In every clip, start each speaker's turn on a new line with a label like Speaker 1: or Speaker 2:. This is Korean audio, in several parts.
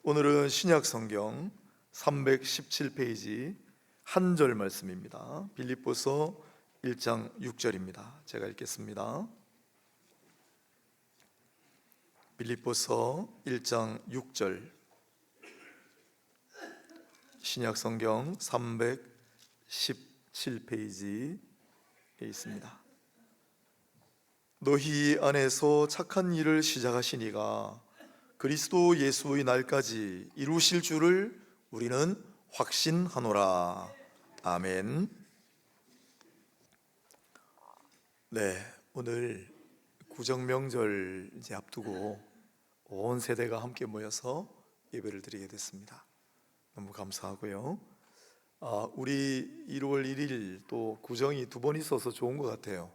Speaker 1: 오늘은 신약 성경 317페이지 한 절 말씀입니다. 빌립보서 1장 6절입니다. 제가 읽겠습니다. 빌립보서 1장 6절, 신약 성경 317페이지에 있습니다. 너희 안에서 착한 일을 시작하시니가 그리스도 예수의 날까지 이루실 줄을 우리는 확신하노라. 아멘. 네, 오늘 구정명절 이제 앞두고 온 세대가 함께 모여서 예배를 드리게 됐습니다. 너무 감사하고요. 우리 1월 1일 또 구정이 두 번 있어서 좋은 것 같아요.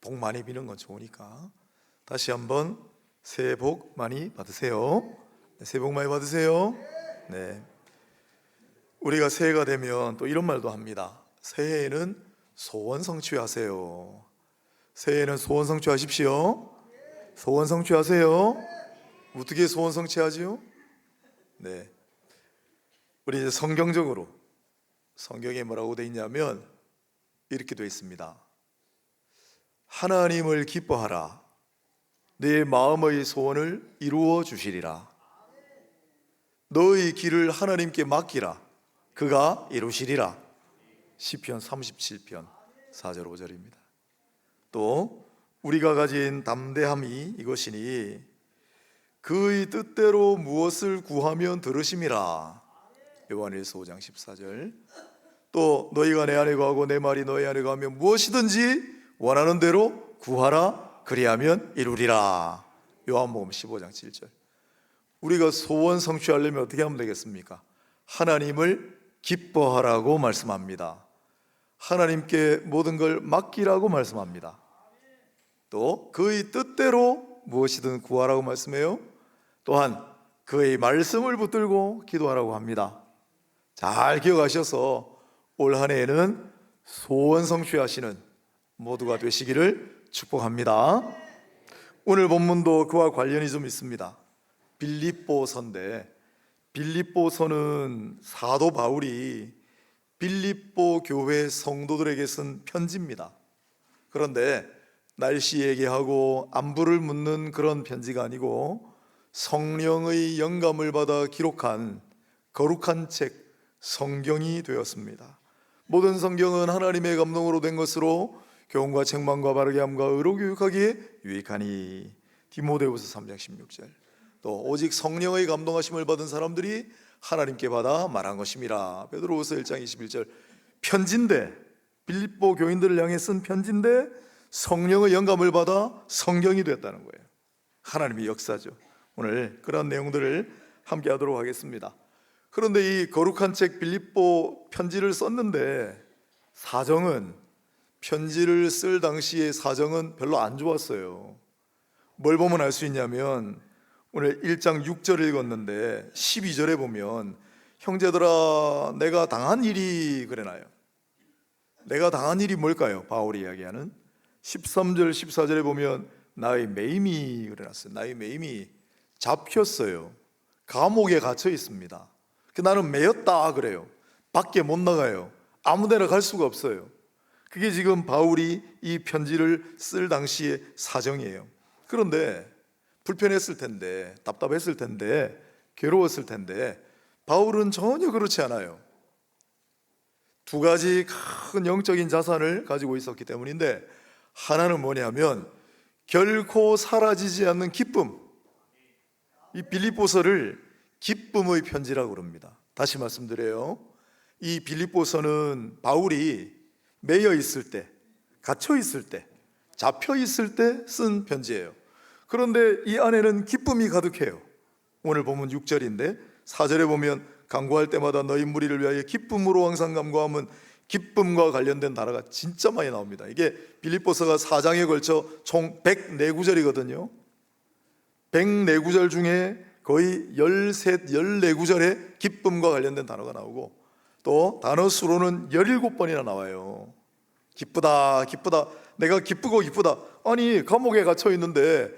Speaker 1: 복 많이 비는 건 좋으니까 다시 한번 새해 복 많이 받으세요. 네, 새해 복 많이 받으세요. 네, 우리가 새해가 되면 또 이런 말도 합니다. 새해에는 소원 성취하세요. 새해에는 소원 성취하십시오. 소원 성취하세요. 어떻게 소원 성취하지요? 네, 우리 이제 성경적으로 성경에 뭐라고 되어 있냐면 이렇게 되어 있습니다. 하나님을 기뻐하라. 내 마음의 소원을 이루어 주시리라. 너의 길을 하나님께 맡기라. 그가 이루시리라. 시편 37편 4절 5절입니다. 또 우리가 가진 담대함이 이것이니 그의 뜻대로 무엇을 구하면 들으심이라. 요한일서 5장 14절. 또 너희가 내 안에 거하고 내 말이 너희 안에 거하면 무엇이든지 원하는 대로 구하라. 그리하면 이루리라. 요한복음 15장 7절. 우리가 소원 성취하려면 어떻게 하면 되겠습니까? 하나님을 기뻐하라고 말씀합니다. 하나님께 모든 걸 맡기라고 말씀합니다. 또 그의 뜻대로 무엇이든 구하라고 말씀해요. 또한 그의 말씀을 붙들고 기도하라고 합니다. 잘 기억하셔서 올 한 해에는 소원 성취하시는 모두가 되시기를 축복합니다. 오늘 본문도 그와 관련이 좀 있습니다. 빌립보서인데, 빌립보서는 사도 바울이 빌립보 교회 성도들에게 쓴 편지입니다. 그런데 날씨 얘기하고 안부를 묻는 그런 편지가 아니고 성령의 영감을 받아 기록한 거룩한 책 성경이 되었습니다. 모든 성경은 하나님의 감동으로 된 것으로 교훈과 책망과 바르게 함과 의로 교육하기에 유익하니. 디모데후서 3장 16절. 또 오직 성령의 감동하심을 받은 사람들이 하나님께 받아 말한 것임이라. 베드로후서 1장 21절. 편지인데, 빌립보 교인들을 향해 쓴 편지인데 성령의 영감을 받아 성경이 됐다는 거예요. 하나님의 역사죠. 오늘 그런 내용들을 함께 하도록 하겠습니다. 그런데 이 거룩한 책 빌립보 편지를 썼는데 편지를 쓸 당시의 사정은 별로 안 좋았어요. 뭘 보면 알 수 있냐면 오늘 1장 6절 읽었는데 12절에 보면 형제들아 내가 당한 일이 그래나요. 내가 당한 일이 뭘까요? 바울이 이야기하는 13절 14절에 보면 나의 매임이 그래놨어요. 나의 매임이 잡혔어요. 감옥에 갇혀 있습니다. 나는 매였다 그래요. 밖에 못 나가요. 아무 데나 갈 수가 없어요. 그게 지금 바울이 이 편지를 쓸 당시의 사정이에요. 그런데 불편했을 텐데, 답답했을 텐데, 괴로웠을 텐데 바울은 전혀 그렇지 않아요. 두 가지 큰 영적인 자산을 가지고 있었기 때문인데, 하나는 뭐냐면 결코 사라지지 않는 기쁨. 이 빌립보서를 기쁨의 편지라고 그럽니다. 다시 말씀드려요. 이 빌립보서는 바울이 매여 있을 때, 갇혀 있을 때, 잡혀 있을 때 쓴 편지예요. 그런데 이 안에는 기쁨이 가득해요. 오늘 보면 6절인데 4절에 보면 간구할 때마다 너희 무리를 위하여 기쁨으로 항상 간구하면, 기쁨과 관련된 단어가 진짜 많이 나옵니다. 이게 빌립보서가 4장에 걸쳐 총 104구절이거든요 104구절 중에 거의 13, 14구절에 기쁨과 관련된 단어가 나오고, 또 단어 수로는 17번이나 나와요. 기쁘다, 기쁘다, 내가 기쁘고 기쁘다. 아니 감옥에 갇혀 있는데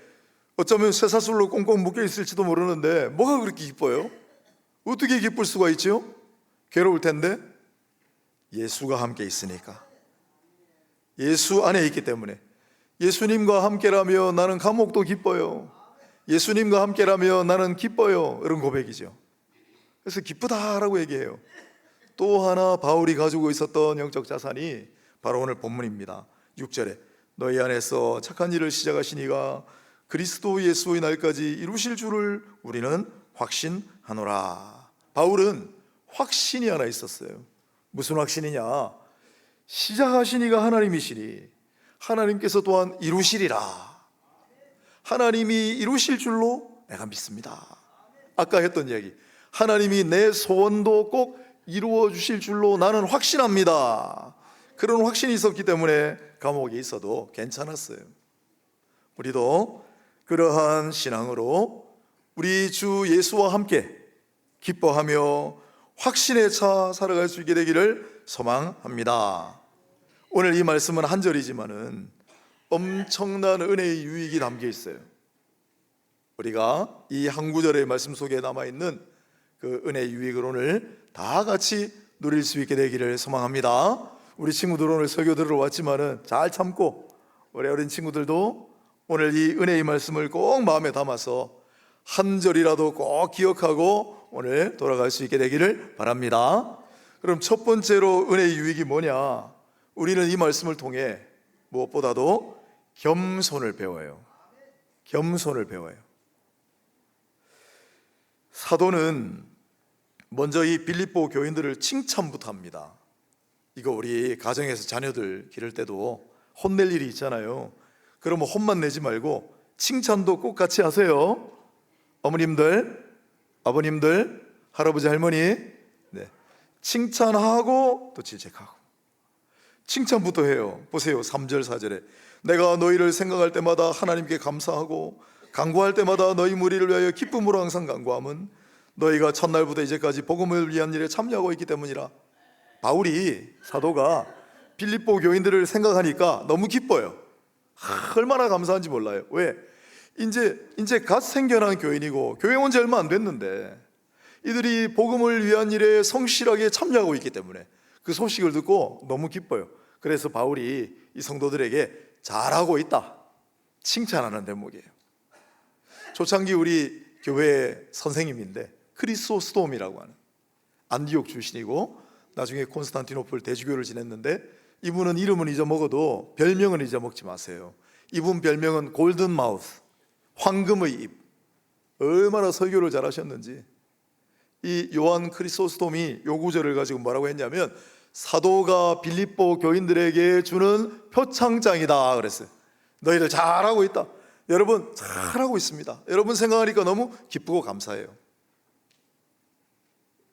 Speaker 1: 어쩌면 쇠사슬로 꽁꽁 묶여 있을지도 모르는데 뭐가 그렇게 기뻐요? 어떻게 기쁠 수가 있죠? 괴로울 텐데 예수가 함께 있으니까, 예수 안에 있기 때문에. 예수님과 함께라면 나는 감옥도 기뻐요. 예수님과 함께라면 나는 기뻐요. 이런 고백이죠. 그래서 기쁘다라고 얘기해요. 또 하나 바울이 가지고 있었던 영적 자산이 바로 오늘 본문입니다. 6절에 너희 안에서 착한 일을 시작하신 이가 그리스도 예수의 날까지 이루실 줄을 우리는 확신하노라. 바울은 확신이 하나 있었어요. 무슨 확신이냐? 시작하신 이가 하나님이시니 하나님께서 또한 이루시리라. 하나님이 이루실 줄로 내가 믿습니다. 아까 했던 이야기, 하나님이 내 소원도 꼭 이루어 주실 줄로 나는 확신합니다. 그런 확신이 있었기 때문에 감옥에 있어도 괜찮았어요. 우리도 그러한 신앙으로 우리 주 예수와 함께 기뻐하며 확신에 차 살아갈 수 있게 되기를 소망합니다. 오늘 이 말씀은 한 절이지만은 엄청난 은혜의 유익이 담겨 있어요. 우리가 이 한 구절의 말씀 속에 남아있는 그 은혜의 유익을 오늘 다 같이 누릴 수 있게 되기를 소망합니다. 우리 친구들 오늘 설교 들으러 왔지만은 잘 참고, 우리 어린 친구들도 오늘 이 은혜의 말씀을 꼭 마음에 담아서 한 절이라도 꼭 기억하고 오늘 돌아갈 수 있게 되기를 바랍니다. 그럼 첫 번째로 은혜의 유익이 뭐냐? 우리는 이 말씀을 통해 무엇보다도 겸손을 배워요. 겸손을 배워요. 사도는 먼저 이 빌립보 교인들을 칭찬부터 합니다. 이거 우리 가정에서 자녀들 기를 때도 혼낼 일이 있잖아요. 그러면 혼만 내지 말고 칭찬도 꼭 같이 하세요. 어머님들, 아버님들, 할아버지, 할머니, 칭찬하고 또 질책하고. 칭찬부터 해요. 보세요, 3절 4절에 내가 너희를 생각할 때마다 하나님께 감사하고 간구할 때마다 너희 무리를 위하여 기쁨으로 항상 간구함은 너희가 첫날부터 이제까지 복음을 위한 일에 참여하고 있기 때문이라. 바울이, 사도가 빌립보 교인들을 생각하니까 너무 기뻐요. 얼마나 감사한지 몰라요. 왜? 이제 갓 생겨난 교인이고 교회 온 지 얼마 안 됐는데 이들이 복음을 위한 일에 성실하게 참여하고 있기 때문에 그 소식을 듣고 너무 기뻐요. 그래서 바울이 이 성도들에게 잘하고 있다 칭찬하는 대목이에요. 초창기 우리 교회의 선생님인데 크리소스톰이라고 하는 안디옥 출신이고 나중에 콘스탄티노플 대주교를 지냈는데, 이분은 이름은 잊어먹어도 별명은 잊어먹지 마세요. 이분 별명은 골든 마우스, 황금의 입. 얼마나 설교를 잘하셨는지. 이 요한 크리소스톰이 요 구절을 가지고 뭐라고 했냐면 사도가 빌립보 교인들에게 주는 표창장이다 그랬어요. 너희들 잘하고 있다. 여러분 잘하고 있습니다. 여러분 생각하니까 너무 기쁘고 감사해요.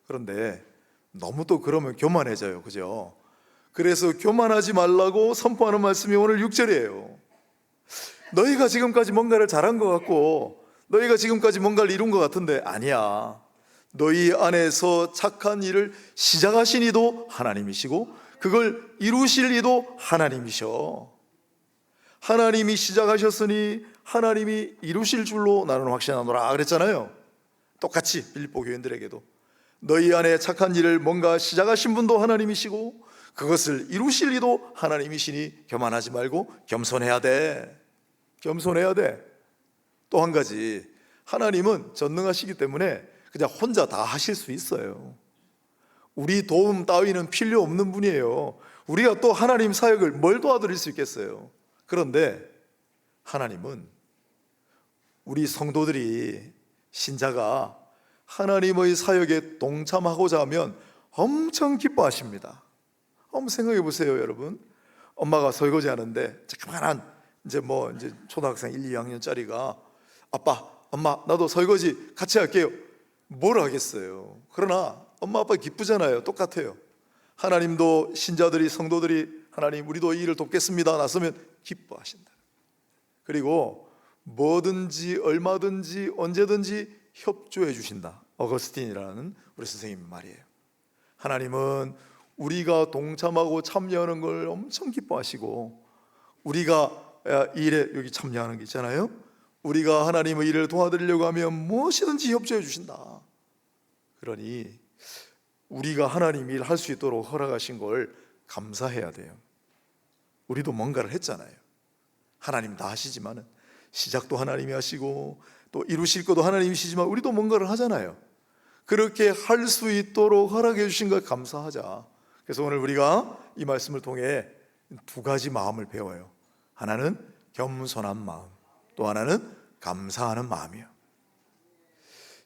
Speaker 1: 그런데 너무 또 그러면 교만해져요. 그죠? 그래서 교만하지 말라고 선포하는 말씀이 오늘 6절이에요. 너희가 지금까지 뭔가를 잘한 것 같고 너희가 지금까지 뭔가를 이룬 것 같은데 아니야. 너희 안에서 착한 일을 시작하신 이도 하나님이시고 그걸 이루실 이도 하나님이셔. 하나님이 시작하셨으니 하나님이 이루실 줄로 나는 확신하노라 그랬잖아요. 똑같이 빌립보 교인들에게도 너희 안에 착한 일을 뭔가 시작하신 분도 하나님이시고 그것을 이루실 이도 하나님이시니 교만하지 말고 겸손해야 돼. 겸손해야 돼. 또 한 가지, 하나님은 전능하시기 때문에 그냥 혼자 다 하실 수 있어요. 우리 도움 따위는 필요 없는 분이에요. 우리가 또 하나님 사역을 뭘 도와드릴 수 있겠어요? 그런데 하나님은 우리 성도들이, 신자가 하나님의 사역에 동참하고자 하면 엄청 기뻐하십니다. 한번 생각해 보세요, 여러분. 엄마가 설거지 하는데 조그만한 이제 초등학생 1, 2학년짜리가 아빠, 엄마 나도 설거지 같이 할게요. 뭘 하겠어요? 그러나 엄마 아빠 기쁘잖아요. 똑같아요. 하나님도 신자들이, 성도들이 하나님 우리도 이 일을 돕겠습니다 나서면 기뻐하신다. 그리고 뭐든지 얼마든지 언제든지 협조해 주신다. 어거스틴이라는 우리 선생님 말이에요. 하나님은 우리가 동참하고 참여하는 걸 엄청 기뻐하시고, 우리가 이 일에 여기 참여하는 게 있잖아요. 우리가 하나님의 일을 도와드리려고 하면 무엇이든지 협조해 주신다. 그러니 우리가 하나님 일 할 수 있도록 허락하신 걸 감사해야 돼요. 우리도 뭔가를 했잖아요. 하나님 다 하시지만은 시작도 하나님이 하시고 또 이루실 것도 하나님이시지만 우리도 뭔가를 하잖아요. 그렇게 할 수 있도록 허락해 주신 걸 감사하자. 그래서 오늘 우리가 이 말씀을 통해 두 가지 마음을 배워요. 하나는 겸손한 마음, 또 하나는 감사하는 마음이요.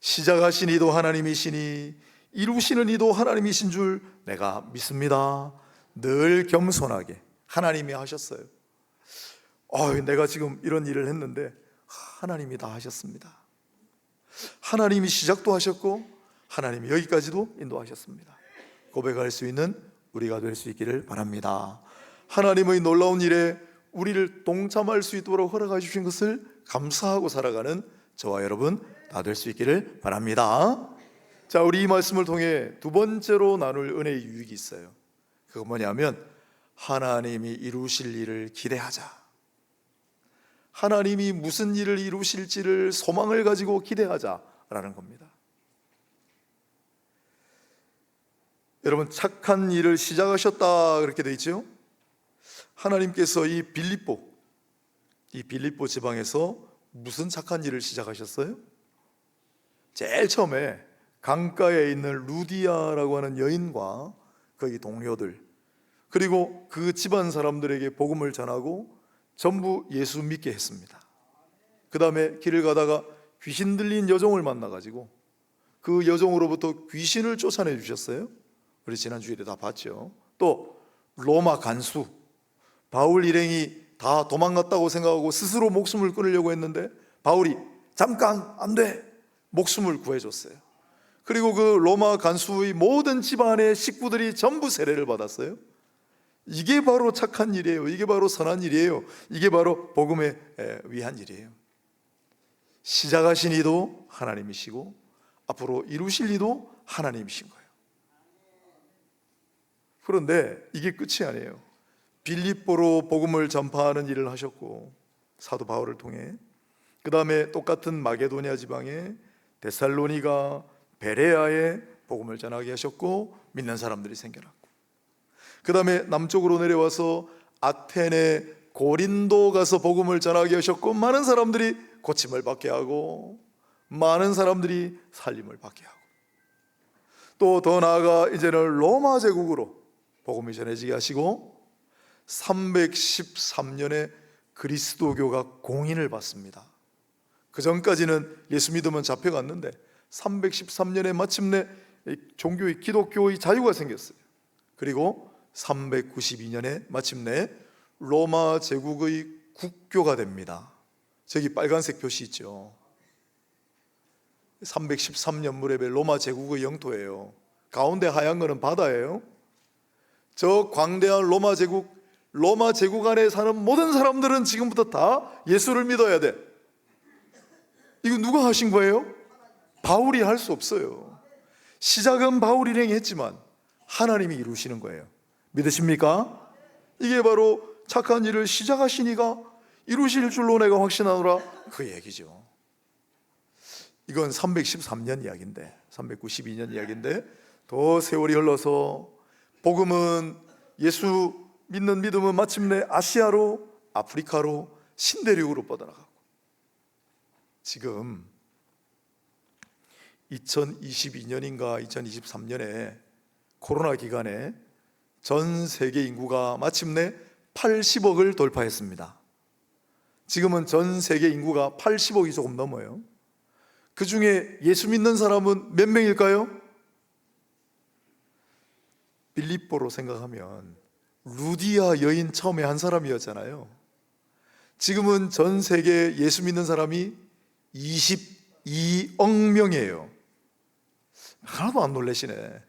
Speaker 1: 시작하신 이도 하나님이시니 이루시는 이도 하나님이신 줄 내가 믿습니다. 늘 겸손하게 하나님이 하셨어요. 내가 지금 이런 일을 했는데 하나님이 다 하셨습니다. 하나님이 시작도 하셨고 하나님이 여기까지도 인도하셨습니다. 고백할 수 있는 우리가 될 수 있기를 바랍니다. 하나님의 놀라운 일에 우리를 동참할 수 있도록 허락해 주신 것을 감사하고 살아가는 저와 여러분 다 될 수 있기를 바랍니다. 자, 우리 이 말씀을 통해 두 번째로 나눌 은혜의 유익이 있어요. 그건 뭐냐면 하나님이 이루실 일을 기대하자. 하나님이 무슨 일을 이루실지를 소망을 가지고 기대하자라는 겁니다. 여러분, 착한 일을 시작하셨다 그렇게 되어 있죠. 하나님께서 이 빌립보 지방에서 무슨 착한 일을 시작하셨어요? 제일 처음에 강가에 있는 루디아라고 하는 여인과 그의 동료들, 그리고 그 집안 사람들에게 복음을 전하고 전부 예수 믿게 했습니다. 그 다음에 길을 가다가 귀신 들린 여종을 만나가지고 그 여종으로부터 귀신을 쫓아내 주셨어요. 우리 지난 주일에 다 봤죠. 또 로마 간수 바울 일행이 다 도망갔다고 생각하고 스스로 목숨을 끊으려고 했는데 바울이 잠깐 안 돼, 목숨을 구해줬어요. 그리고 그 로마 간수의 모든 집안의 식구들이 전부 세례를 받았어요. 이게 바로 착한 일이에요. 이게 바로 선한 일이에요. 이게 바로 복음에 위한 일이에요. 시작하신 이도 하나님이시고 앞으로 이루실 이도 하나님이신 거예요. 그런데 이게 끝이 아니에요. 빌립보로 복음을 전파하는 일을 하셨고 사도 바울을 통해, 그 다음에 똑같은 마게도니아 지방에 데살로니가, 베레아에 복음을 전하게 하셨고 믿는 사람들이 생겨났고, 그 다음에 남쪽으로 내려와서 아테네, 고린도 가서 복음을 전하게 하셨고 많은 사람들이 고침을 받게 하고 많은 사람들이 살림을 받게 하고, 또 더 나아가 이제는 로마 제국으로 복음이 전해지게 하시고 313년에 그리스도교가 공인을 받습니다. 그 전까지는 예수 믿으면 잡혀갔는데 313년에 마침내 종교의 기독교의 자유가 생겼어요. 그리고 392년에 마침내 로마 제국의 국교가 됩니다. 저기 빨간색 표시 있죠. 313년 무렵에 로마 제국의 영토예요. 가운데 하얀 거는 바다예요. 저 광대한 로마 제국 안에 사는 모든 사람들은 지금부터 다 예수를 믿어야 돼. 이거 누가 하신 거예요? 바울이 할 수 없어요. 시작은 바울 일행이 했지만 하나님이 이루시는 거예요. 믿으십니까? 이게 바로 착한 일을 시작하신 이가 이루실 줄로 내가 확신하노라, 그 얘기죠. 이건 313년 이야기인데, 392년 이야기인데 더 세월이 흘러서 복음은, 예수 믿는 믿음은 마침내 아시아로, 아프리카로, 신대륙으로 뻗어나가고, 지금 2022년인가 2023년에 코로나 기간에 전 세계 인구가 마침내 80억을 돌파했습니다. 지금은 전 세계 인구가 80억이 조금 넘어요. 그 중에 예수 믿는 사람은 몇 명일까요? 빌립보로 생각하면 루디아 여인 처음에 한 사람이었잖아요. 지금은 전 세계 예수 믿는 사람이 22억 명이에요. 하나도 안 놀라시네.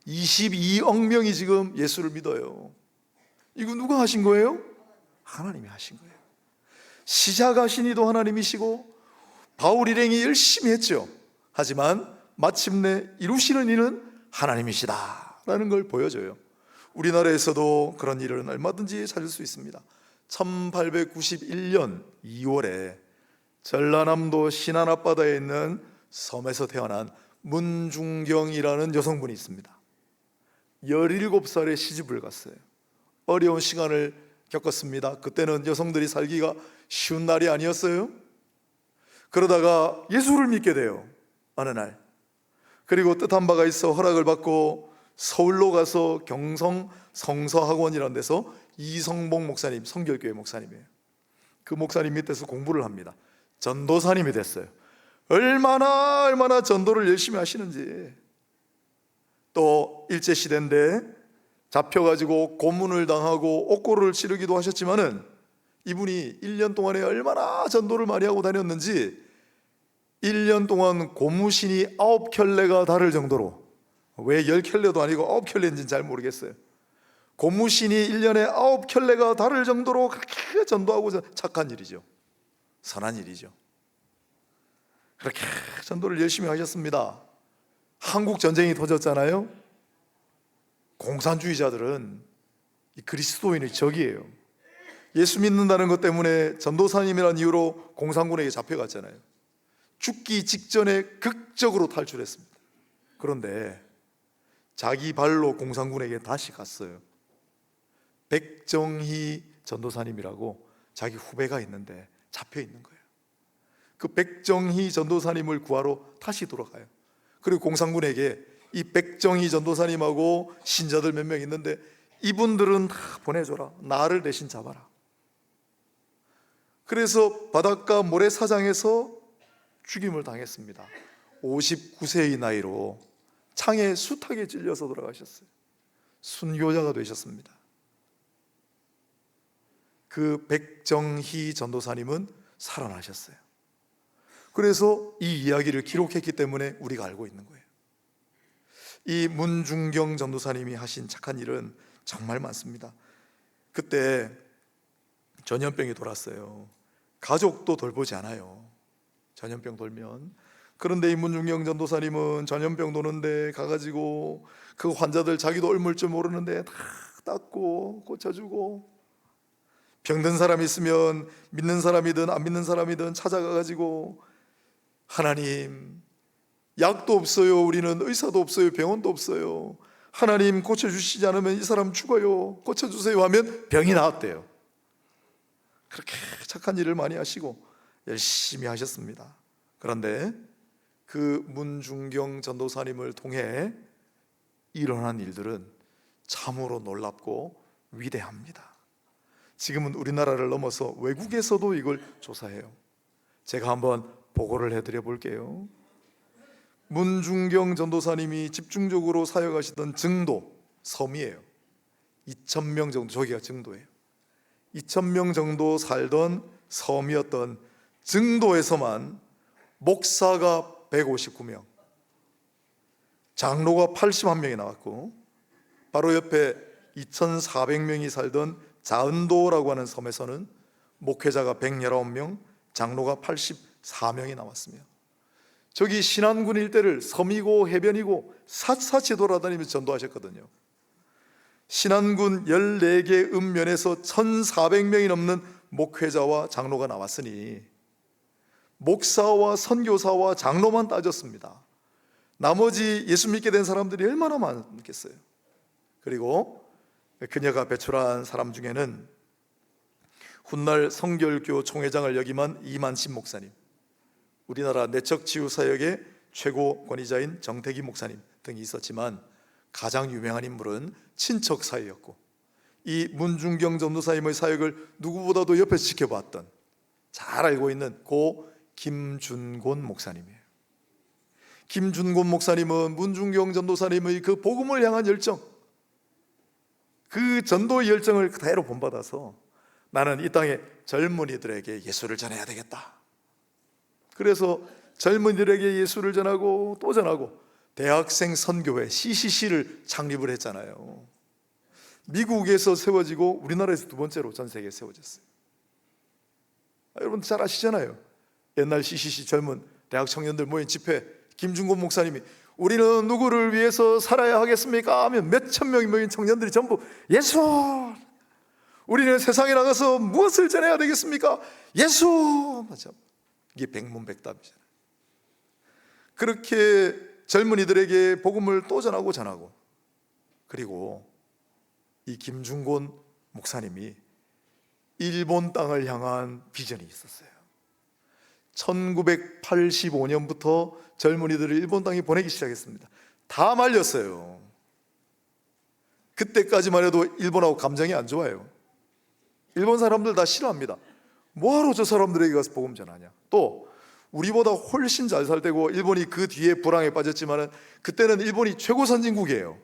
Speaker 1: 22억 명이 지금 예수를 믿어요. 이거 누가 하신 거예요? 하나님이 하신 거예요. 시작하신 이도 하나님이시고 바울 일행이 열심히 했죠. 하지만 마침내 이루시는 이는 하나님이시다 라는 걸 보여줘요. 우리나라에서도 그런 일은 얼마든지 찾을 수 있습니다. 1891년 2월에 전라남도 신안 앞바다에 있는 섬에서 태어난 문중경이라는 여성분이 있습니다. 17살에 시집을 갔어요. 어려운 시간을 겪었습니다. 그때는 여성들이 살기가 쉬운 날이 아니었어요. 그러다가 예수를 믿게 돼요, 어느 날. 그리고 뜻한 바가 있어 허락을 받고 서울로 가서 경성 성서학원이라는 데서 이성복 목사님, 성결교회 목사님이에요. 그 목사님 밑에서 공부를 합니다. 전도사님이 됐어요. 얼마나 전도를 열심히 하시는지. 또 일제시대인데 잡혀가지고 고문을 당하고 옥고를 치르기도 하셨지만은 이분이 1년 동안에 얼마나 전도를 많이 하고 다녔는지 1년 동안 고무신이 9켤레가 다를 정도로, 왜 10켤레도 아니고 9켤레인지는 잘 모르겠어요. 고무신이 1년에 9켤레가 다를 정도로 그렇게 전도하고 착한 일이죠. 선한 일이죠. 그렇게 전도를 열심히 하셨습니다. 한국 전쟁이 터졌잖아요. 공산주의자들은 이 그리스도인의 적이에요. 예수 믿는다는 것 때문에 전도사님이라는 이유로 공산군에게 잡혀갔잖아요. 죽기 직전에 극적으로 탈출했습니다. 그런데 자기 발로 공산군에게 다시 갔어요. 백정희 전도사님이라고 자기 후배가 있는데 잡혀 있는 거예요. 그 백정희 전도사님을 구하러 다시 돌아가요. 그리고 공산군에게 이 백정희 전도사님하고 신자들 몇 명 있는데 이분들은 다 보내줘라, 나를 대신 잡아라. 그래서 바닷가 모래사장에서 죽임을 당했습니다. 59세의 나이로 창에 숱하게 찔려서 돌아가셨어요. 순교자가 되셨습니다. 그 백정희 전도사님은 살아나셨어요. 그래서 이 이야기를 기록했기 때문에 우리가 알고 있는 거예요. 이 문중경 전도사님이 하신 착한 일은 정말 많습니다. 그때 전염병이 돌았어요. 가족도 돌보지 않아요, 전염병 돌면. 그런데 이 문중경 전도사님은 전염병 도는데 가가지고 그 환자들 자기도 옮을 줄 모르는데 다 닦고 고쳐주고, 병든 사람이 있으면 믿는 사람이든 안 믿는 사람이든 찾아가가지고 하나님, 약도 없어요, 우리는 의사도 없어요, 병원도 없어요, 하나님 고쳐주시지 않으면 이 사람 죽어요, 고쳐주세요 하면 병이 나았대요. 그렇게 착한 일을 많이 하시고 열심히 하셨습니다. 그런데 그 문중경 전도사님을 통해 일어난 일들은 참으로 놀랍고 위대합니다. 지금은 우리나라를 넘어서 외국에서도 이걸 조사해요. 제가 한번 보고를 해드려 볼게요. 문중경 전도사님이 집중적으로 사역하시던 증도, 섬이에요. 2,000명 정도, 저기가 증도예요. 2,000명 정도 살던 섬이었던 증도에서만 목사가 159명, 장로가 81명이 나왔고, 바로 옆에 2,400명이 살던 자은도라고 하는 섬에서는 목회자가 119명, 장로가 84명이 나왔으며, 저기 신안군 일대를 섬이고 해변이고 샅샅이 돌아다니면서 전도하셨거든요. 신안군 14개 읍면에서 1,400명이 넘는 목회자와 장로가 나왔으니 목사와 선교사와 장로만 따졌습니다. 나머지 예수 믿게 된 사람들이 얼마나 많겠어요. 그리고 그녀가 배출한 사람 중에는 훗날 성결교 총회장을 역임한 이만신 목사님, 우리나라 내척치유사역의 최고 권위자인 정태기 목사님 등이 있었지만, 가장 유명한 인물은 친척 사이였고, 이 문중경 전도사님의 사역을 누구보다도 옆에서 지켜봤던, 잘 알고 있는 고 김준곤 목사님이에요. 김준곤 목사님은 문중경 전도사님의 그 복음을 향한 열정, 그 전도의 열정을 그대로 본받아서 나는 이 땅의 젊은이들에게 예수를 전해야 되겠다. 그래서 젊은이들에게 예수를 전하고 또 전하고 대학생 선교회 CCC를 창립을 했잖아요. 미국에서 세워지고 우리나라에서 두 번째로 전 세계에 세워졌어요. 여러분 잘 아시잖아요. 옛날 CCC 젊은 대학 청년들 모인 집회, 김준곤 목사님이 우리는 누구를 위해서 살아야 하겠습니까? 하면 몇천 명이 모인 청년들이 전부 예수! 우리는 세상에 나가서 무엇을 전해야 되겠습니까? 예수! 맞죠? 이게 백문백답이잖아요. 그렇게 젊은이들에게 복음을 또 전하고 그리고 이 김중곤 목사님이 일본 땅을 향한 비전이 있었어요. 1985년부터 젊은이들을 일본 땅에 보내기 시작했습니다. 다 말렸어요. 그때까지만 해도 일본하고 감정이 안 좋아요. 일본 사람들 다 싫어합니다. 뭐하러 저 사람들에게 가서 복음 전하냐. 또 우리보다 훨씬 잘 살 때고 일본이 그 뒤에 불황에 빠졌지만 그때는 일본이 최고 선진국이에요.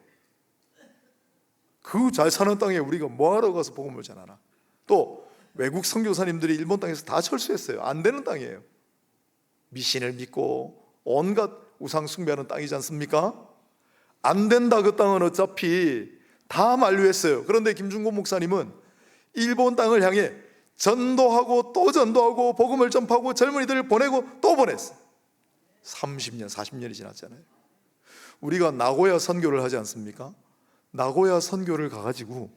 Speaker 1: 그 잘 사는 땅에 우리가 뭐하러 가서 복음을 전하나. 또 외국 선교사님들이 일본 땅에서 다 철수했어요. 안 되는 땅이에요. 미신을 믿고 온갖 우상 숭배하는 땅이지 않습니까? 안 된다. 그 땅은 어차피 다 만류했어요. 그런데 김중곤 목사님은 일본 땅을 향해 전도하고 또 전도하고 복음을 전파하고 젊은이들을 보내고 또 보냈어요. 30년, 40년이 지났잖아요. 우리가 나고야 선교를 하지 않습니까? 나고야 선교를 가가지고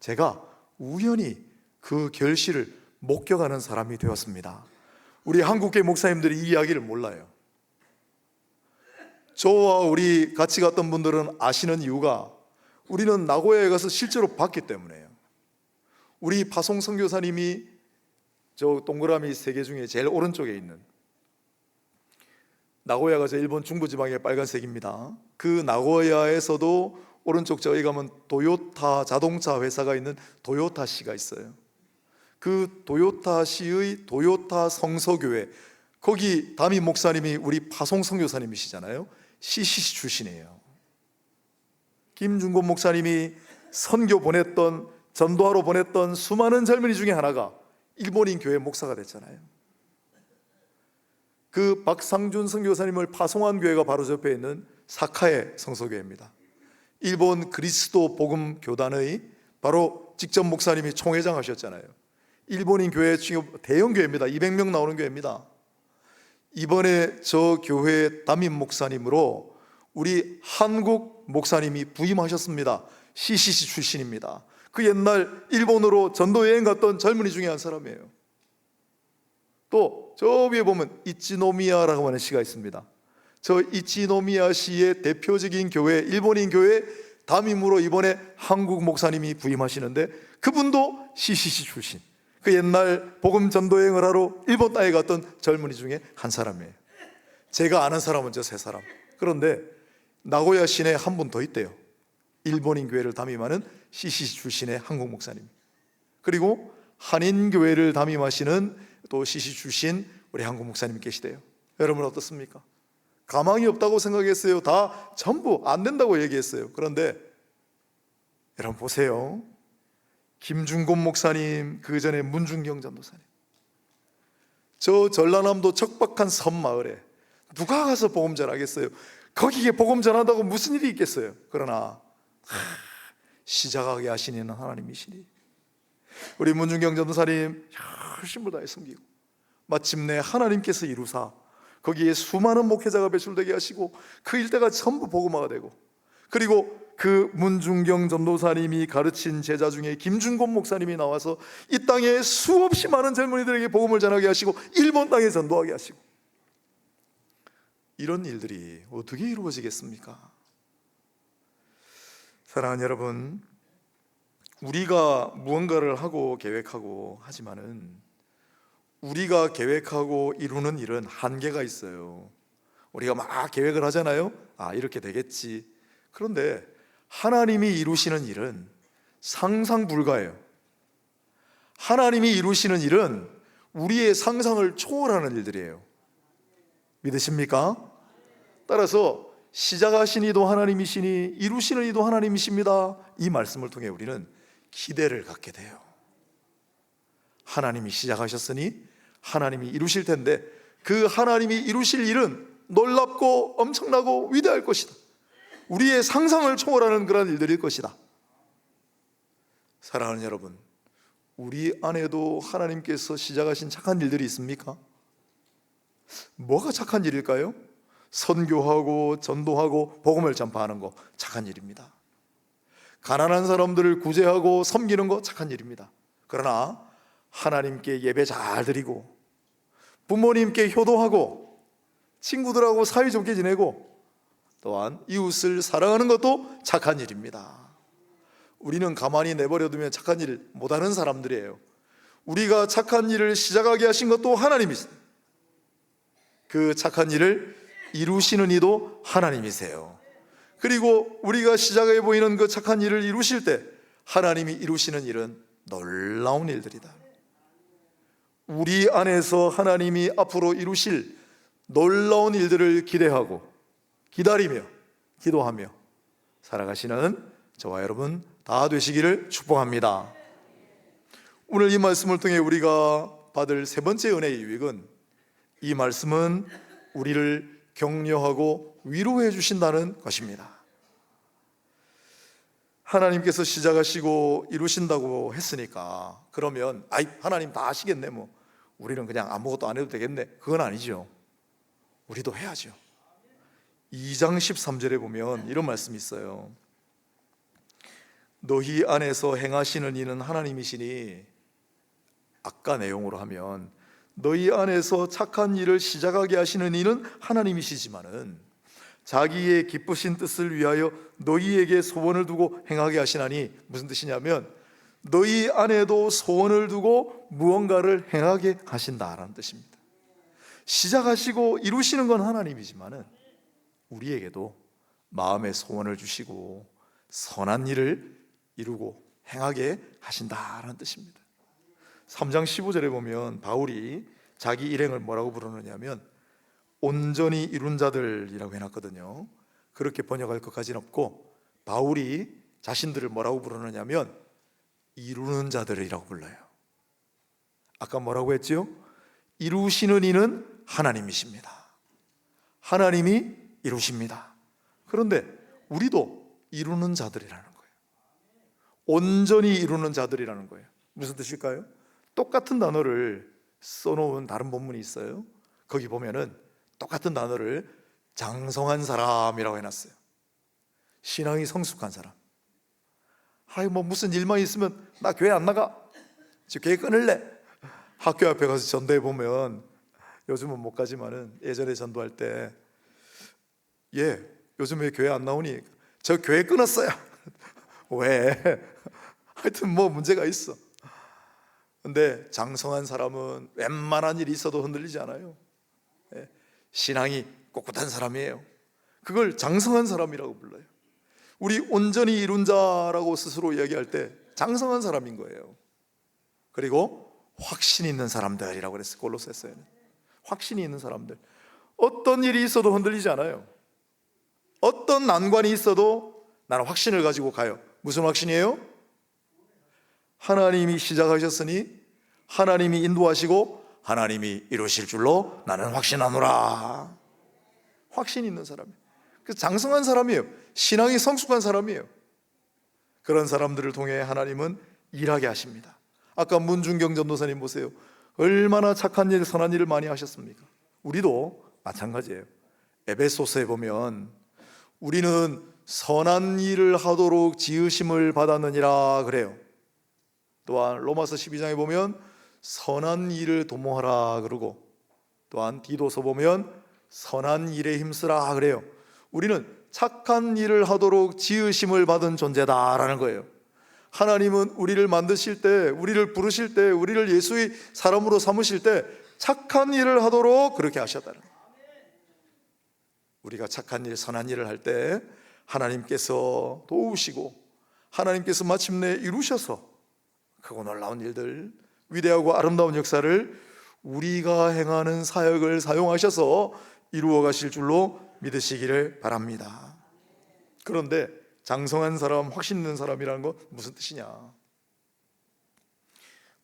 Speaker 1: 제가 우연히 그 결실을 목격하는 사람이 되었습니다. 우리 한국계 목사님들이 이 이야기를 몰라요. 저와 우리 같이 갔던 분들은 아시는 이유가 우리는 나고야에 가서 실제로 봤기 때문에요. 우리 파송 선교사님이 저 동그라미 3개 중에 제일 오른쪽에 있는 나고야가 저 일본 중부지방의 빨간색입니다. 그 나고야에서도 오른쪽 저기 가면 도요타 자동차 회사가 있는 도요타시가 있어요. 그 도요타시의 도요타 성서교회, 거기 담임 목사님이 우리 파송 선교사님이시잖아요. CCC 출신이에요. 김중곤 목사님이 선교 보냈던, 전도하러 보냈던 수많은 젊은이 중에 하나가 일본인 교회 목사가 됐잖아요. 그 박상준 선교사님을 파송한 교회가 바로 저 옆에 있는 사카에 성서교회입니다. 일본 그리스도 복음 교단의 바로 직접 목사님이 총회장 하셨잖아요. 일본인 교회 대형 교회입니다. 200명 나오는 교회입니다. 이번에 저 교회 담임 목사님으로 우리 한국 목사님이 부임하셨습니다. CCC 출신입니다. 그 옛날 일본으로 전도 여행 갔던 젊은이 중에 한 사람이에요. 또 저 위에 보면 이치노미야라고 하는 시가 있습니다. 저 이치노미야 시의 대표적인 교회, 일본인 교회 담임으로 이번에 한국 목사님이 부임하시는데 그분도 CCC 출신. 그 옛날 복음 전도 여행을 하러 일본 땅에 갔던 젊은이 중에 한 사람이에요. 제가 아는 사람은 저 3사람. 그런데 나고야 시내에 한 분 더 있대요. 일본인 교회를 담임하는 CCC 출신의 한국 목사님. 그리고 한인 교회를 담임하시는 또 CCC 출신 우리 한국 목사님 계시대요. 여러분 어떻습니까? 가망이 없다고 생각했어요. 다 전부 안 된다고 얘기했어요. 그런데 여러분 보세요. 김중곤 목사님, 그 전에 문중경 전도사님, 저 전라남도 척박한 섬마을에 누가 가서 복음 전하겠어요? 거기에 복음 전한다고 무슨 일이 있겠어요? 그러나 시작하게 하신 이는 하나님이시니 우리 문중경 전도사님 열심을 다해 섬기고 마침내 하나님께서 이루사 거기에 수많은 목회자가 배출되게 하시고 그 일대가 전부 복음화가 되고, 그리고 그 문중경 전도사님이 가르친 제자 중에 김중곤 목사님이 나와서 이 땅에 수없이 많은 젊은이들에게 복음을 전하게 하시고 일본 땅에 전도하게 하시고, 이런 일들이 어떻게 이루어지겠습니까? 사랑하는 여러분, 우리가 무언가를 하고 계획하고 하지만은 우리가 계획하고 이루는 일은 한계가 있어요. 우리가 막 계획을 하잖아요. 아, 이렇게 되겠지. 그런데 하나님이 이루시는 일은 상상 불가해요. 하나님이 이루시는 일은 우리의 상상을 초월하는 일들이에요. 믿으십니까? 따라서 시작하신 이도 하나님이시니 이루시는 이도 하나님이십니다. 이 말씀을 통해 우리는 기대를 갖게 돼요. 하나님이 시작하셨으니 하나님이 이루실 텐데 그 하나님이 이루실 일은 놀랍고 엄청나고 위대할 것이다. 우리의 상상을 초월하는 그런 일들일 것이다. 사랑하는 여러분, 우리 안에도 하나님께서 시작하신 착한 일들이 있습니까? 뭐가 착한 일일까요? 선교하고 전도하고 복음을 전파하는 거 착한 일입니다. 가난한 사람들을 구제하고 섬기는 거 착한 일입니다. 그러나 하나님께 예배 잘 드리고 부모님께 효도하고 친구들하고 사이좋게 지내고 또한 이웃을 사랑하는 것도 착한 일입니다. 우리는 가만히 내버려두면 착한 일 못하는 사람들이에요. 우리가 착한 일을 시작하게 하신 것도 하나님이세요. 그 착한 일을 이루시는 이도 하나님이세요. 그리고 우리가 시작해 보이는 그 착한 일을 이루실 때 하나님이 이루시는 일은 놀라운 일들이다. 우리 안에서 하나님이 앞으로 이루실 놀라운 일들을 기대하고 기다리며 기도하며 살아가시는 저와 여러분 다 되시기를 축복합니다. 오늘 이 말씀을 통해 우리가 받을 세 번째 은혜의 유익은, 이 말씀은 우리를 격려하고 위로해 주신다는 것입니다. 하나님께서 시작하시고 이루신다고 했으니까 그러면 하나님 다 하시겠네, 우리는 그냥 아무것도 안 해도 되겠네, 그건 아니죠. 우리도 해야죠. 2장 13절에 보면 이런 말씀이 있어요. 너희 안에서 행하시는 이는 하나님이시니, 아까 내용으로 하면 너희 안에서 착한 일을 시작하게 하시는 이는 하나님이시지만은 자기의 기쁘신 뜻을 위하여 너희에게 소원을 두고 행하게 하시나니, 무슨 뜻이냐면 너희 안에도 소원을 두고 무언가를 행하게 하신다라는 뜻입니다. 시작하시고 이루시는 건 하나님이지만은 우리에게도 마음의 소원을 주시고 선한 일을 이루고 행하게 하신다라는 뜻입니다. 3장 15절에 보면 바울이 자기 일행을 뭐라고 부르느냐면 온전히 이룬 자들이라고 해놨거든요. 그렇게 번역할 것까지는 없고 바울이 자신들을 뭐라고 부르느냐면 이루는 자들이라고 불러요. 아까 뭐라고 했죠? 이루시는 이는 하나님이십니다. 하나님이 이루십니다. 그런데 우리도 이루는 자들이라는 거예요. 온전히 이루는 자들이라는 거예요. 무슨 뜻일까요? 똑같은 단어를 써놓은 다른 본문이 있어요. 거기 보면은 똑같은 단어를 장성한 사람이라고 해놨어요. 신앙이 성숙한 사람. 무슨 일만 있으면 나 교회 안 나가, 교회 끊을래. 학교 앞에 가서 전도해 보면, 요즘은 못 가지만은 예전에 전도할 때 요즘 왜 교회 안 나오니? 저 교회 끊었어요. 왜? 하여튼 문제가 있어. 근데 장성한 사람은 웬만한 일이 있어도 흔들리지 않아요. 신앙이 꼿꼿한 사람이에요. 그걸 장성한 사람이라고 불러요. 우리 온전히 이룬 자라고 스스로 이야기할 때 장성한 사람인 거예요. 그리고 확신 있는 사람들이라고 그랬어요. 골로새서에는 확신이 있는 사람들. 어떤 일이 있어도 흔들리지 않아요. 어떤 난관이 있어도 나는 확신을 가지고 가요. 무슨 확신이에요? 하나님이 시작하셨으니 하나님이 인도하시고 하나님이 이루실 줄로 나는 확신하노라. 확신 있는 사람이에요. 그래서 장성한 사람이에요. 신앙이 성숙한 사람이에요. 그런 사람들을 통해 하나님은 일하게 하십니다. 아까 문준경 전도사님 보세요. 얼마나 착한 일, 선한 일을 많이 하셨습니까? 우리도 마찬가지예요. 에베소서에 보면 우리는 선한 일을 하도록 지으심을 받았느니라 그래요. 또한 로마서 12장에 보면 선한 일을 도모하라 그러고, 또한 디도서 보면 선한 일에 힘쓰라 그래요. 우리는 착한 일을 하도록 지으심을 받은 존재다라는 거예요. 하나님은 우리를 만드실 때, 우리를 부르실 때, 우리를 예수의 사람으로 삼으실 때 착한 일을 하도록 그렇게 하셨다는 거예요. 우리가 착한 일, 선한 일을 할 때 하나님께서 도우시고 하나님께서 마침내 이루셔서 크고 놀라운 일들, 위대하고 아름다운 역사를 우리가 행하는 사역을 사용하셔서 이루어 가실 줄로 믿으시기를 바랍니다. 그런데 장성한 사람, 확신 있는 사람이라는 건 무슨 뜻이냐?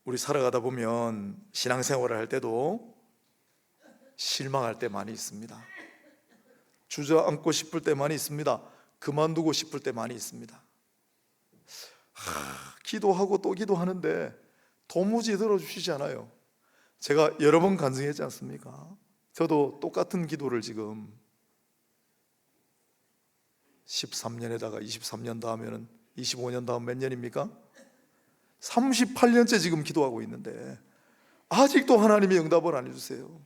Speaker 1: 우리 살아가다 보면 신앙생활을 할 때도 실망할 때 많이 있습니다. 주저앉고 싶을 때 많이 있습니다. 그만두고 싶을 때 많이 있습니다. 기도하고 또 기도하는데 도무지 들어주시지 않아요. 제가 여러 번 간증했지 않습니까? 저도 똑같은 기도를 지금 13년에다가 23년 다음에는 25년 다음 몇 년입니까? 38년째 지금 기도하고 있는데 아직도 하나님이 응답을 안 해주세요.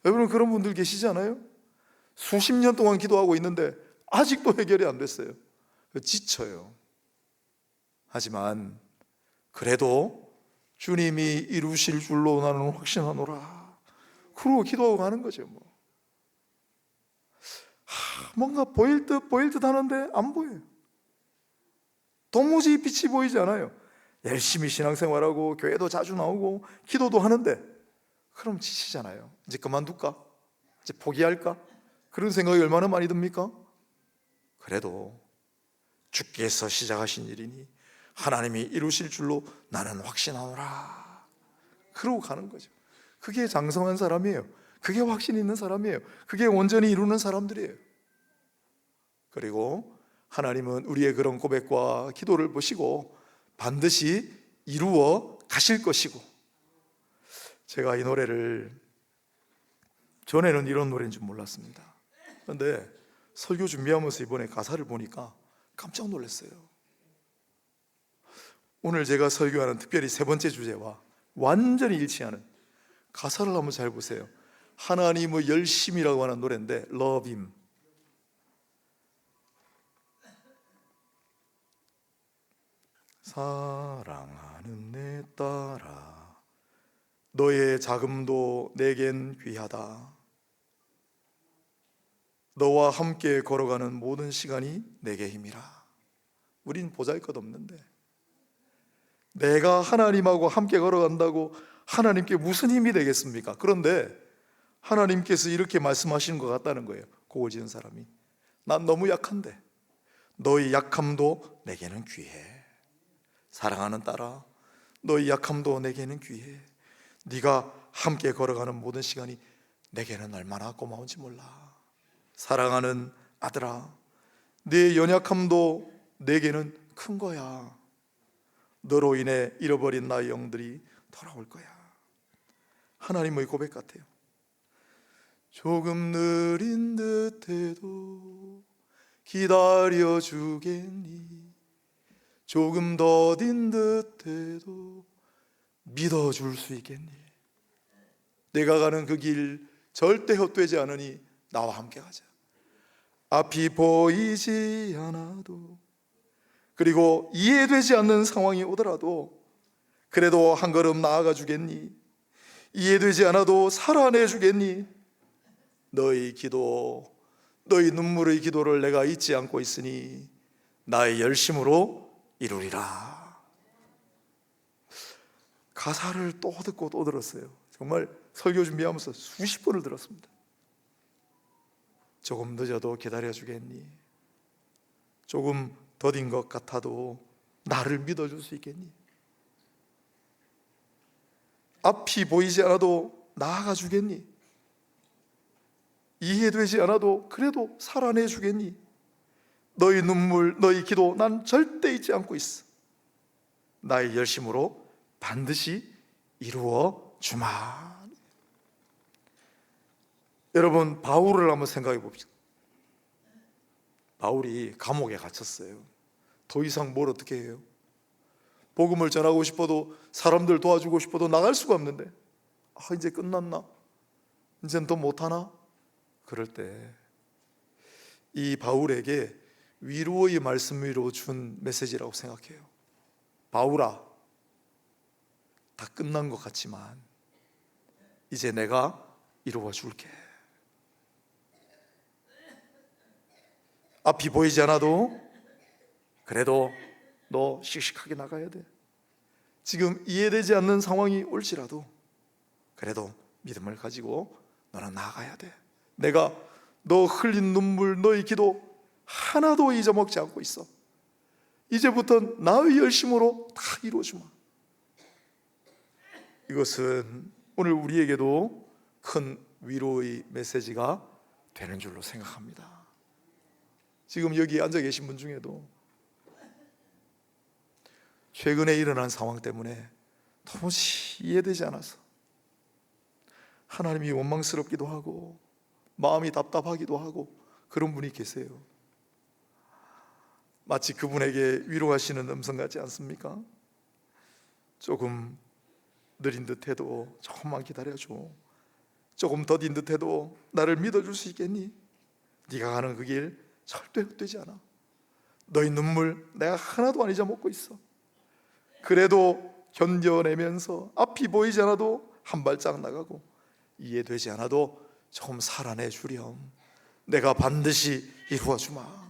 Speaker 1: 여러분, 그런 분들 계시지 않아요? 수십 년 동안 기도하고 있는데 아직도 해결이 안 됐어요. 지쳐요. 하지만 그래도 주님이 이루실 줄로 나는 확신하노라. 그러고 기도하고 가는 거죠. 뭔가 보일 듯 하는데 안 보여요. 도무지 빛이 보이지 않아요. 열심히 신앙생활하고 교회도 자주 나오고 기도도 하는데 그럼 지치잖아요. 이제 그만둘까? 이제 포기할까? 그런 생각이 얼마나 많이 듭니까? 그래도 주께서 시작하신 일이니 하나님이 이루실 줄로 나는 확신하노라. 그러고 가는 거죠. 그게 장성한 사람이에요. 그게 확신 있는 사람이에요. 그게 온전히 이루는 사람들이에요. 그리고 하나님은 우리의 그런 고백과 기도를 보시고 반드시 이루어 가실 것이고, 제가 이 노래를 전에는 이런 노래인 줄 몰랐습니다. 그런데 설교 준비하면서 이번에 가사를 보니까 깜짝 놀랐어요. 오늘 제가 설교하는 특별히 세 번째 주제와 완전히 일치하는 가사를 한번 잘 보세요. 하나님의 열심이라고 하는 노래인데 Love Him. 사랑하는 내 딸아, 너의 자금도 내겐 귀하다. 너와 함께 걸어가는 모든 시간이 내게 힘이라. 우린 보잘것없는데 내가 하나님하고 함께 걸어간다고 하나님께 무슨 힘이 되겠습니까? 그런데 하나님께서 이렇게 말씀하시는 것 같다는 거예요. 곡을 지은 사람이, 난 너무 약한데 너의 약함도 내게는 귀해. 사랑하는 딸아, 너의 약함도 내게는 귀해. 네가 함께 걸어가는 모든 시간이 내게는 얼마나 고마운지 몰라. 사랑하는 아들아, 네 연약함도 내게는 큰 거야. 너로 인해 잃어버린 나의 영들이 돌아올 거야. 하나님의 고백 같아요. 조금 느린 듯해도 기다려주겠니? 조금 더딘 듯해도 믿어줄 수 있겠니? 내가 가는 그 길 절대 헛되지 않으니 나와 함께 가자. 앞이 보이지 않아도, 그리고 이해되지 않는 상황이 오더라도 그래도 한 걸음 나아가 주겠니? 이해되지 않아도 살아내 주겠니? 너의 기도, 너의 눈물의 기도를 내가 잊지 않고 있으니 나의 열심으로 이루리라. 가사를 또 듣고 또 들었어요. 정말 설교 준비하면서 수십 번을 들었습니다. 조금 늦어도 기다려주겠니? 조금 더딘 것 같아도 나를 믿어줄 수 있겠니? 앞이 보이지 않아도 나아가 주겠니? 이해되지 않아도 그래도 살아내 주겠니? 너의 눈물, 너의 기도 난 절대 잊지 않고 있어. 나의 열심으로 반드시 이루어 주마. 여러분, 바울을 한번 생각해 봅시다. 바울이 감옥에 갇혔어요. 더 이상 뭘 어떻게 해요? 복음을 전하고 싶어도, 사람들 도와주고 싶어도 나갈 수가 없는데, 이제 끝났나? 이제는 더 못하나? 그럴 때 이 바울에게 위로의 말씀으로 준 메시지라고 생각해요. 바울아, 다 끝난 것 같지만 이제 내가 이루어 줄게. 앞이 보이지 않아도 그래도 너 씩씩하게 나가야 돼. 지금 이해되지 않는 상황이 올지라도 그래도 믿음을 가지고 너는 나아가야 돼. 내가 너 흘린 눈물, 너의 기도 하나도 잊어먹지 않고 있어. 이제부터 나의 열심으로 다 이루어주마. 이것은 오늘 우리에게도 큰 위로의 메시지가 되는 줄로 생각합니다. 지금 여기 앉아 계신 분 중에도 최근에 일어난 상황 때문에 도무지 이해되지 않아서 하나님이 원망스럽기도 하고 마음이 답답하기도 하고 그런 분이 계세요. 마치 그분에게 위로하시는 음성 같지 않습니까? 조금 느린 듯해도 조금만 기다려줘. 조금 더딘 듯해도 나를 믿어줄 수 있겠니? 네가 가는 그 길 절대 헛되지 않아. 너희 눈물 내가 하나도 안 잊어먹고 있어. 그래도 견뎌내면서 앞이 보이지 않아도 한 발짝 나가고 이해되지 않아도 조금 살아내 주렴. 내가 반드시 이루어 주마.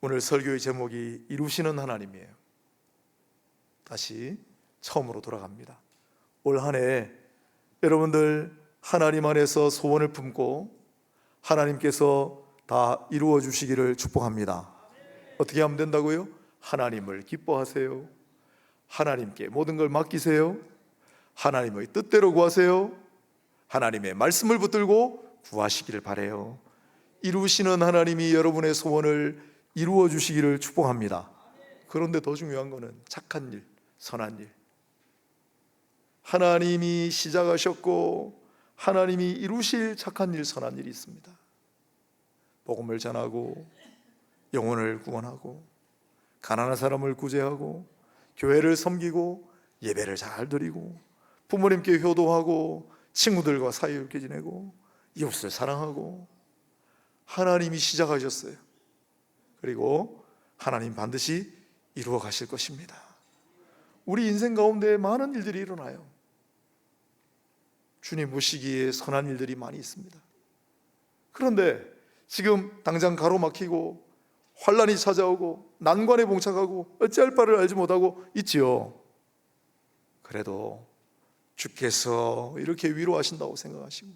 Speaker 1: 오늘 설교의 제목이 이루시는 하나님이에요. 다시 처음으로 돌아갑니다. 올 한 해 여러분들 하나님 안에서 소원을 품고 하나님께서 다 이루어 주시기를 축복합니다. 어떻게 하면 된다고요? 하나님을 기뻐하세요. 하나님께 모든 걸 맡기세요. 하나님의 뜻대로 구하세요. 하나님의 말씀을 붙들고 구하시기를 바라요. 이루시는 하나님이 여러분의 소원을 이루어 주시기를 축복합니다. 그런데 더 중요한 것은 착한 일, 선한 일. 하나님이 시작하셨고 하나님이 이루실 착한 일, 선한 일이 있습니다. 복음을 전하고 영혼을 구원하고 가난한 사람을 구제하고 교회를 섬기고 예배를 잘 드리고 부모님께 효도하고 친구들과 사이좋게 지내고 이웃을 사랑하고 하나님이 시작하셨어요. 그리고 하나님 반드시 이루어 가실 것입니다. 우리 인생 가운데 많은 일들이 일어나요. 주님 보시기에 선한 일들이 많이 있습니다. 그런데 지금 당장 가로막히고 환난이 찾아오고 난관에 봉착하고 어찌할 바를 알지 못하고 있지요. 그래도 주께서 이렇게 위로하신다고 생각하시고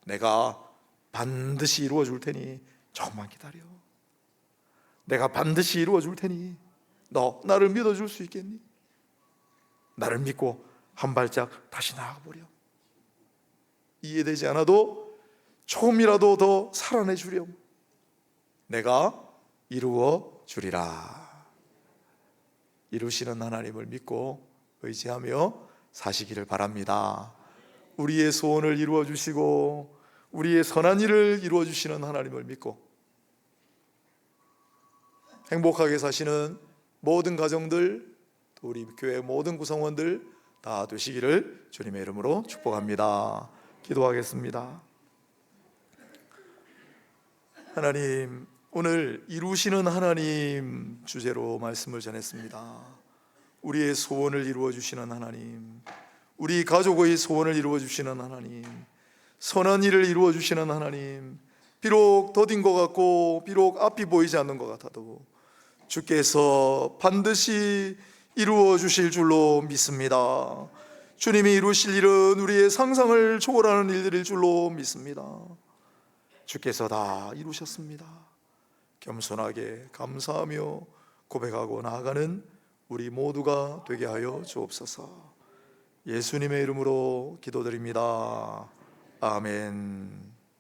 Speaker 1: 내가 반드시 이루어 줄 테니 조금만 기다려. 내가 반드시 이루어 줄 테니 너 나를 믿어줄 수 있겠니? 나를 믿고 한 발짝 다시 나아가보려. 이해되지 않아도 조금이라도 더 살아내 주렴. 내가 이루어 주리라. 이루시는 하나님을 믿고 의지하며 사시기를 바랍니다. 우리의 소원을 이루어 주시고 우리의 선한 일을 이루어 주시는 하나님을 믿고 행복하게 사시는 모든 가정들, 또 우리 교회 모든 구성원들 다 되시기를 주님의 이름으로 축복합니다. 기도하겠습니다. 하나님, 오늘 이루시는 하나님 주제로 말씀을 전했습니다. 우리의 소원을 이루어 주시는 하나님, 우리 가족의 소원을 이루어 주시는 하나님, 선한 일을 이루어 주시는 하나님, 비록 더딘 것 같고 비록 앞이 보이지 않는 것 같아도 주께서 반드시 이루어 주실 줄로 믿습니다. 주님이 이루실 일은 우리의 상상을 초월하는 일들일 줄로 믿습니다. 주께서 다 이루셨습니다. 겸손하게 감사하며 고백하고 나아가는 우리 모두가 되게 하여 주옵소서. 예수님의 이름으로 기도드립니다. 아멘.